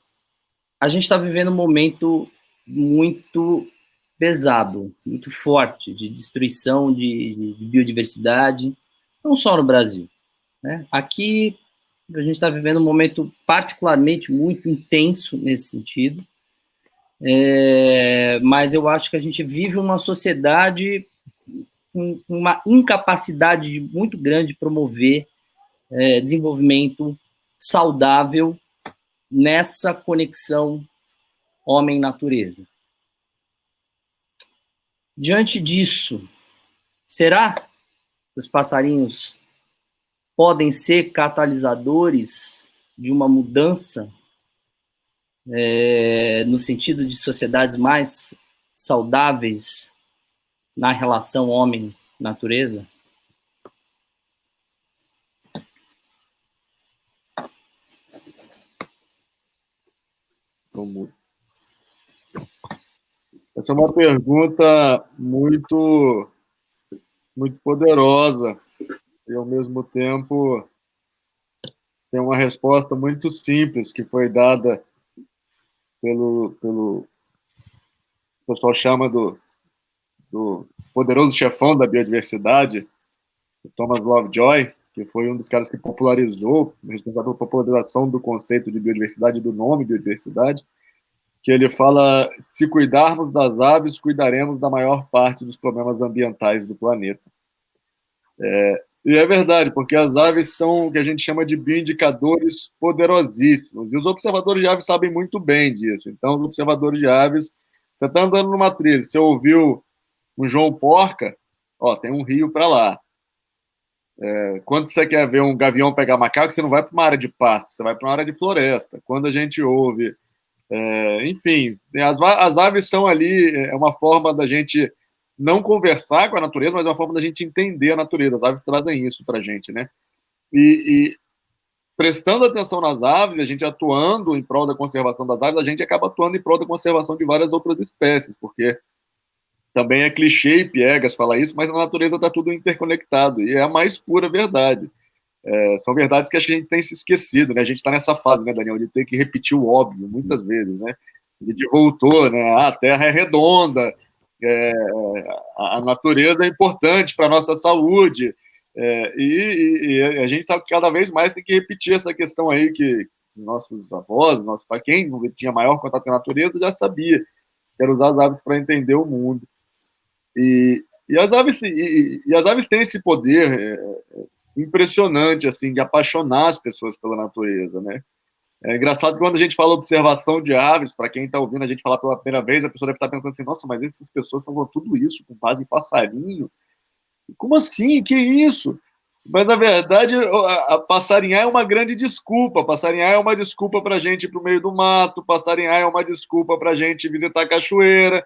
a gente está vivendo um momento muito pesado, muito forte, de destruição de biodiversidade, não só no Brasil, né? Aqui, a gente está vivendo um momento particularmente muito intenso nesse sentido. mas eu acho que a gente vive uma sociedade com uma incapacidade muito grande de promover desenvolvimento saudável nessa conexão homem-natureza. Diante disso, será que os passarinhos podem ser catalisadores de uma mudança no sentido de sociedades mais saudáveis na relação homem-natureza? Essa é uma pergunta muito, muito poderosa e, ao mesmo tempo, tem uma resposta muito simples que foi dada pelo o pessoal chama do poderoso chefão da biodiversidade, o Thomas Lovejoy, que foi um dos caras que popularizou, responsável pela popularização do conceito de biodiversidade, do nome biodiversidade, que ele fala: se cuidarmos das aves, cuidaremos da maior parte dos problemas ambientais do planeta. E é verdade, porque as aves são o que a gente chama de bioindicadores poderosíssimos, e os observadores de aves sabem muito bem disso. Então, os observadores de aves, você está andando numa trilha, você ouviu um João Porca, tem um rio para lá. Quando você quer ver um gavião pegar macaco, você não vai para uma área de pasto, você vai para uma área de floresta. Quando a gente ouve... enfim, as aves são ali, é uma forma da gente não conversar com a natureza, mas é uma forma da gente entender a natureza. As aves trazem isso para a gente, né? E prestando atenção nas aves, a gente atuando em prol da conservação das aves, a gente acaba atuando em prol da conservação de várias outras espécies, porque também é clichê e piegas falar isso, mas na natureza está tudo interconectado, e é a mais pura verdade. São verdades que acho que a gente tem se esquecido, né? A gente está nessa fase, né, Daniel, de ter que repetir o óbvio muitas vezes, né? A gente voltou, né? A Terra é redonda, a natureza é importante para a nossa saúde, e a gente tá, cada vez mais tem que repetir essa questão aí que nossos avós, nossos pais, quem tinha maior contato com a natureza já sabia, que era usar as aves para entender o mundo. E as aves têm esse poder impressionante, assim, de apaixonar as pessoas pela natureza, né? É engraçado que quando a gente fala observação de aves, para quem está ouvindo a gente falar pela primeira vez, a pessoa deve estar pensando assim: nossa, mas essas pessoas estão com tudo isso com base em passarinho? Como assim? Que isso? Mas, na verdade, a passarinhar é uma grande desculpa. Passarinhar é uma desculpa para a gente ir para o meio do mato, passarinhar é uma desculpa para a gente visitar a cachoeira,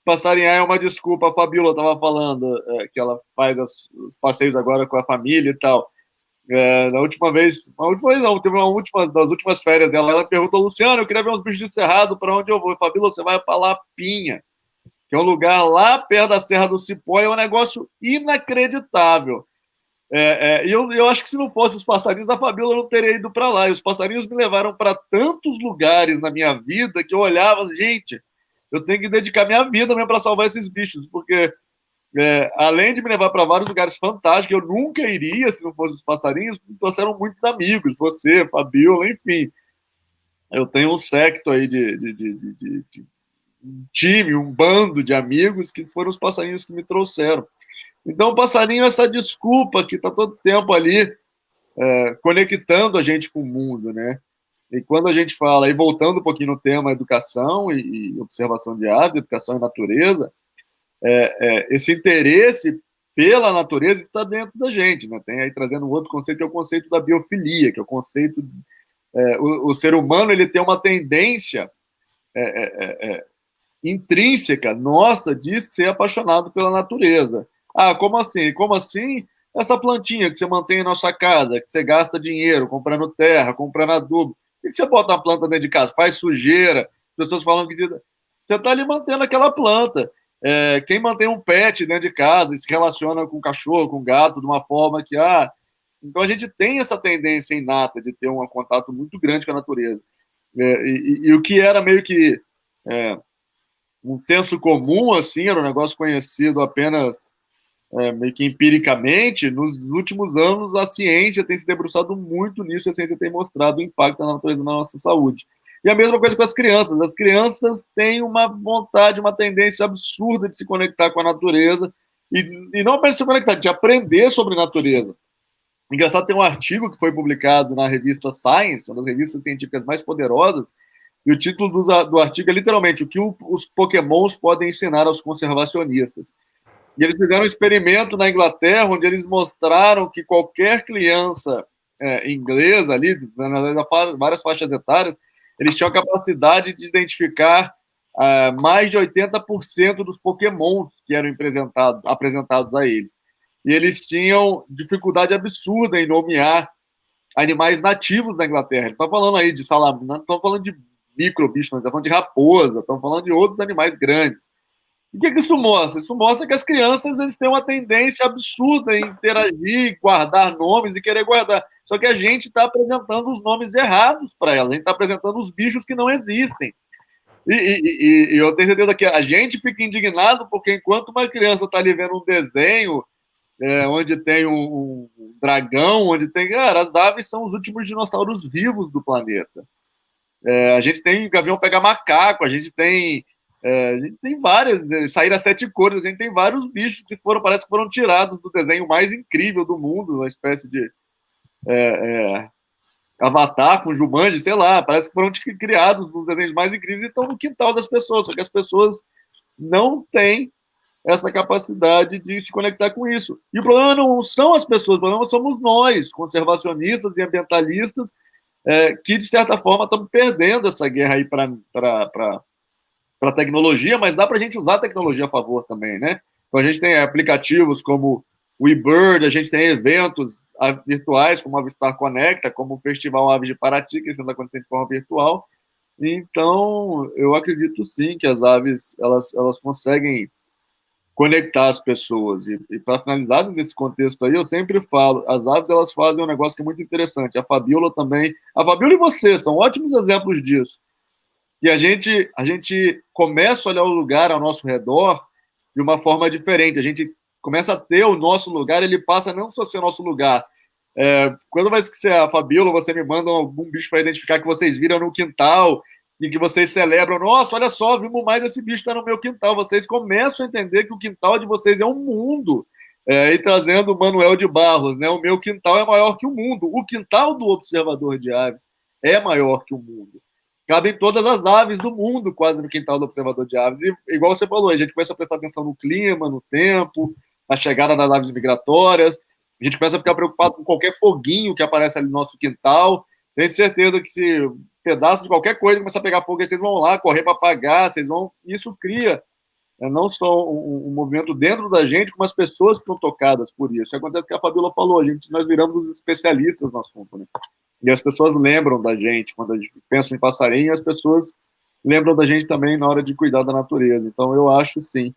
passarinhar é uma desculpa. A Fabíola estava falando que ela faz os passeios agora com a família e tal. Na última vez não, teve das últimas férias dela, ela perguntou: Luciano, eu queria ver uns bichos de cerrado, para onde eu vou? Fabíola, você vai para Lapinha, que é um lugar lá perto da Serra do Cipó, é um negócio inacreditável. E eu acho que se não fosse os passarinhos, a Fabíola não teria ido para lá. E os passarinhos me levaram para tantos lugares na minha vida que eu olhava: gente, eu tenho que dedicar minha vida mesmo para salvar esses bichos, porque além de me levar para vários lugares fantásticos, eu nunca iria se não fosse os passarinhos, me trouxeram muitos amigos, você, Fabíola, enfim. Eu tenho um séquito aí de um time, um bando de amigos que foram os passarinhos que me trouxeram. Então, o passarinho é essa desculpa que está todo tempo ali conectando a gente com o mundo, né? E quando a gente fala, e voltando um pouquinho no tema educação e observação de aves, educação e natureza, esse interesse pela natureza está dentro da gente, né? Tem aí trazendo um outro conceito, que é o conceito da biofilia, que é o conceito... o ser humano ele tem uma tendência intrínseca nossa de ser apaixonado pela natureza. Como assim? Como assim? Essa plantinha que você mantém na sua casa, que você gasta dinheiro comprando terra, comprando adubo, por que você bota uma planta dentro de casa? Faz sujeira, as pessoas falam que você está ali mantendo aquela planta. Quem mantém um pet dentro de casa e se relaciona com cachorro, com gato, de uma forma que... Então a gente tem essa tendência inata de ter um contato muito grande com a natureza. E o que era meio que um senso comum, assim, era um negócio conhecido apenas meio que empiricamente, nos últimos anos a ciência tem se debruçado muito nisso, a ciência tem mostrado o impacto da natureza na nossa saúde. E a mesma coisa com as crianças. As crianças têm uma vontade, uma tendência absurda de se conectar com a natureza, e não apenas se conectar, de aprender sobre natureza. Engraçado, tem um artigo que foi publicado na revista Science, uma das revistas científicas mais poderosas, e o título do artigo é literalmente o que os pokémons podem ensinar aos conservacionistas. E eles fizeram um experimento na Inglaterra, onde eles mostraram que qualquer criança inglesa ali, várias faixas etárias, eles tinham a capacidade de identificar mais de 80% dos pokémons que eram apresentados a eles. E eles tinham dificuldade absurda em nomear animais nativos da Inglaterra. Ele está falando aí de salamandra, não estão falando de microbichos, não, estão falando de raposa, estão falando de outros animais grandes. O que isso mostra? Isso mostra que as crianças eles têm uma tendência absurda em interagir, guardar nomes e querer guardar. Só que a gente está apresentando os nomes errados para elas, a gente está apresentando os bichos que não existem. E eu tenho certeza que a gente fica indignado porque enquanto uma criança está ali vendo um desenho onde tem um dragão, onde tem... Cara, as aves são os últimos dinossauros vivos do planeta. A gente tem gavião pega macaco, a gente tem várias, saíram as 7 cores, a gente tem vários bichos que parece que foram tirados do desenho mais incrível do mundo, uma espécie de Avatar com Jumanji, sei lá, parece que foram criados nos desenhos mais incríveis e estão no quintal das pessoas, só que as pessoas não têm essa capacidade de se conectar com isso. E o problema não são as pessoas, o problema somos nós, conservacionistas e ambientalistas, que, de certa forma, estamos perdendo essa guerra aí para a tecnologia, mas dá para a gente usar a tecnologia a favor também, né? Então, a gente tem aplicativos como o eBird, a gente tem eventos virtuais, como a Avistar Conecta, como o Festival Aves de Paraty, que está acontecendo de forma virtual. Então, eu acredito sim que as aves elas conseguem conectar as pessoas. E para finalizar nesse contexto aí, eu sempre falo, as aves elas fazem um negócio que é muito interessante. A Fabiola também, a Fabiola e você são ótimos exemplos disso. E a gente começa a olhar o lugar ao nosso redor de uma forma diferente. A gente começa a ter o nosso lugar, ele passa a não só ser o nosso lugar. Quando vai ser a Fabiola, você me manda algum bicho para identificar que vocês viram no quintal e que vocês celebram. Nossa, olha só, vimos mais esse bicho que está no meu quintal. Vocês começam a entender que o quintal de vocês é um mundo. E trazendo o Manuel de Barros, né? O meu quintal é maior que o mundo. O quintal do observador de aves é maior que o mundo. Cabem todas as aves do mundo quase no quintal do observador de aves. E, igual você falou, a gente começa a prestar atenção no clima, no tempo, a chegada das aves migratórias. A gente começa a ficar preocupado com qualquer foguinho que aparece ali no nosso quintal. Tenho certeza que se um pedaço de qualquer coisa começar a pegar fogo, vocês vão lá correr para apagar, isso cria não só um movimento dentro da gente, como as pessoas ficam tocadas por isso. Acontece que a Fabiola falou, nós viramos os especialistas no assunto, né? E as pessoas lembram da gente, quando a gente pensa em passarinho, as pessoas lembram da gente também na hora de cuidar da natureza. Então, eu acho, sim.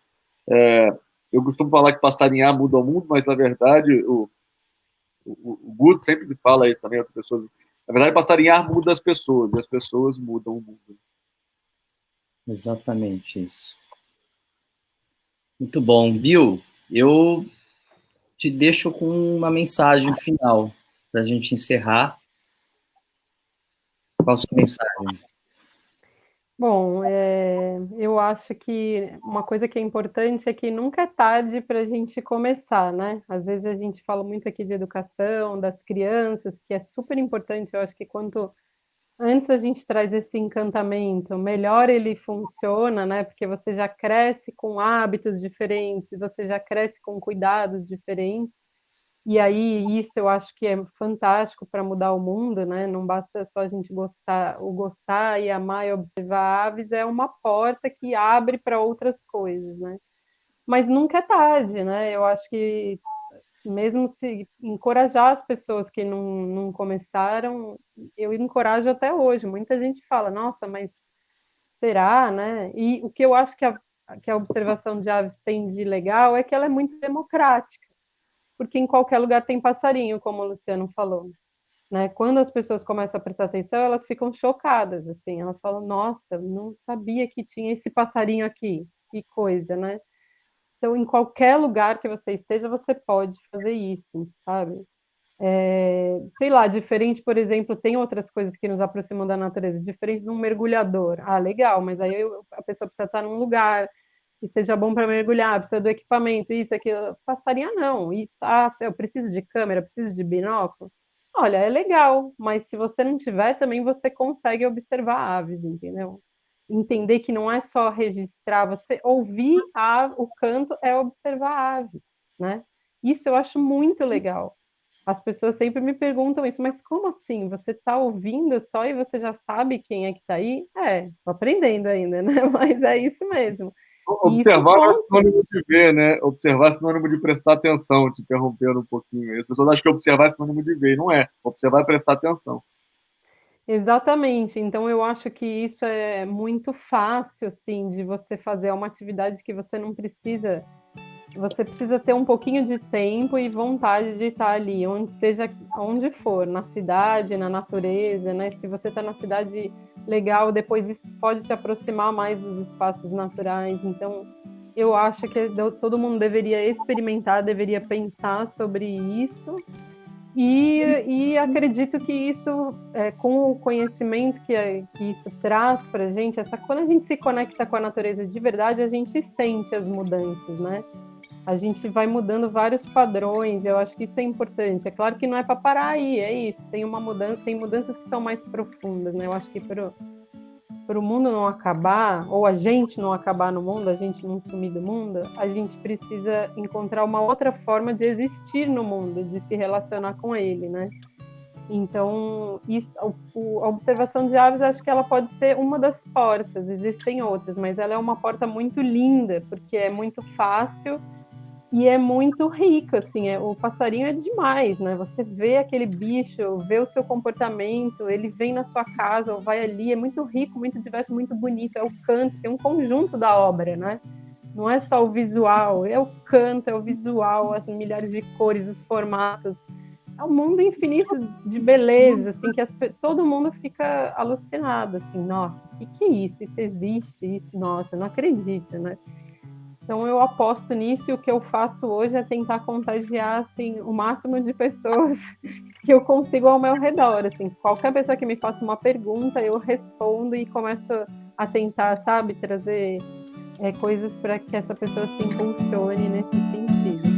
Eu costumo falar que passarinhar muda o mundo, mas, na verdade, o Guto sempre fala isso também, outras pessoas. Na verdade, passarinhar muda as pessoas, e as pessoas mudam o mundo. Exatamente isso. Muito bom. Bill, eu te deixo com uma mensagem final para a gente encerrar. Qual a sua mensagem? Bom, eu acho que uma coisa que é importante é que nunca é tarde para a gente começar, né? Às vezes a gente fala muito aqui de educação, das crianças, que é super importante. Eu acho que quanto antes a gente traz esse encantamento, melhor ele funciona, né? Porque você já cresce com hábitos diferentes, você já cresce com cuidados diferentes. E aí, isso eu acho que é fantástico para mudar o mundo, né? Não basta só a gente gostar e amar e observar aves, é uma porta que abre para outras coisas, né? Mas nunca é tarde, né? Eu acho que mesmo se encorajar as pessoas que não começaram, eu encorajo até hoje. Muita gente fala, nossa, mas será, né? E o que eu acho que a observação de aves tem de legal é que ela é muito democrática, porque em qualquer lugar tem passarinho, como o Luciano falou, né? Quando as pessoas começam a prestar atenção, elas ficam chocadas, assim, elas falam, nossa, não sabia que tinha esse passarinho aqui, que coisa, né? Então, em qualquer lugar que você esteja, você pode fazer isso, sabe? sei lá, diferente, por exemplo, tem outras coisas que nos aproximam da natureza, diferente de um mergulhador. Ah, legal, mas aí a pessoa precisa estar num lugar que seja bom para mergulhar, precisa do equipamento, isso, aquilo. Passarinho não. Eu preciso de câmera, preciso de binóculo. Olha, é legal, mas se você não tiver, também você consegue observar aves, entendeu? Entender que não é só registrar, você ouvir o canto é observar aves, né? Isso eu acho muito legal. As pessoas sempre me perguntam isso, mas como assim? Você está ouvindo só e você já sabe quem é que está aí? Tô aprendendo ainda, né? Mas é isso mesmo. E isso Observar não é conta. sinônimo de ver, né? Observar é sinônimo de prestar atenção, te interrompendo um pouquinho. As pessoas acham que observar é sinônimo de ver, não é. Observar é prestar atenção. Exatamente. Então eu acho que isso é muito fácil, assim, de você fazer. É uma atividade que você precisa ter um pouquinho de tempo e vontade de estar ali, onde for, na cidade, na natureza, né? Se você está na cidade, legal, depois isso pode te aproximar mais dos espaços naturais. Então, eu acho que todo mundo deveria experimentar, deveria pensar sobre isso. E acredito que isso, com o conhecimento que isso traz para a gente, quando a gente se conecta com a natureza de verdade, a gente sente as mudanças, né? A gente vai mudando vários padrões, eu acho que isso é importante. É claro que não é para parar aí, é isso. Tem mudanças que são mais profundas, né? Eu acho que para o mundo não acabar, ou a gente não acabar no mundo, a gente não sumir do mundo, a gente precisa encontrar uma outra forma de existir no mundo, de se relacionar com ele, né? Então, a observação de aves, acho que ela pode ser uma das portas, existem outras, mas ela é uma porta muito linda, porque é muito fácil e é muito rico, assim, o passarinho é demais, né? Você vê aquele bicho, vê o seu comportamento, ele vem na sua casa ou vai ali, é muito rico, muito diverso, muito bonito, é o canto, tem um conjunto da obra, né? Não é só o visual, é o canto, é o visual, as milhares de cores, os formatos, é um mundo infinito de beleza, assim, que todo mundo fica alucinado, assim, nossa, o que é isso? Isso existe? Isso, nossa, não acredito, né? Então eu aposto nisso e o que eu faço hoje é tentar contagiar assim, o máximo de pessoas que eu consigo ao meu redor. Assim, qualquer pessoa que me faça uma pergunta, eu respondo e começo a tentar, sabe, trazer coisas para que essa pessoa se impulsione nesse sentido.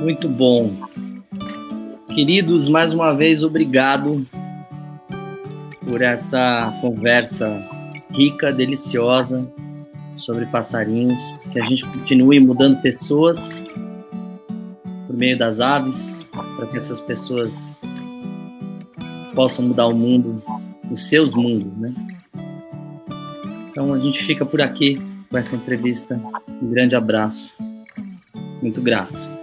Muito bom. Queridos, mais uma vez, obrigado por essa conversa rica, deliciosa, sobre passarinhos, que a gente continue mudando pessoas por meio das aves, para que essas pessoas possam mudar o mundo, os seus mundos, né? Então a gente fica por aqui com essa entrevista. Um grande abraço. Muito grato.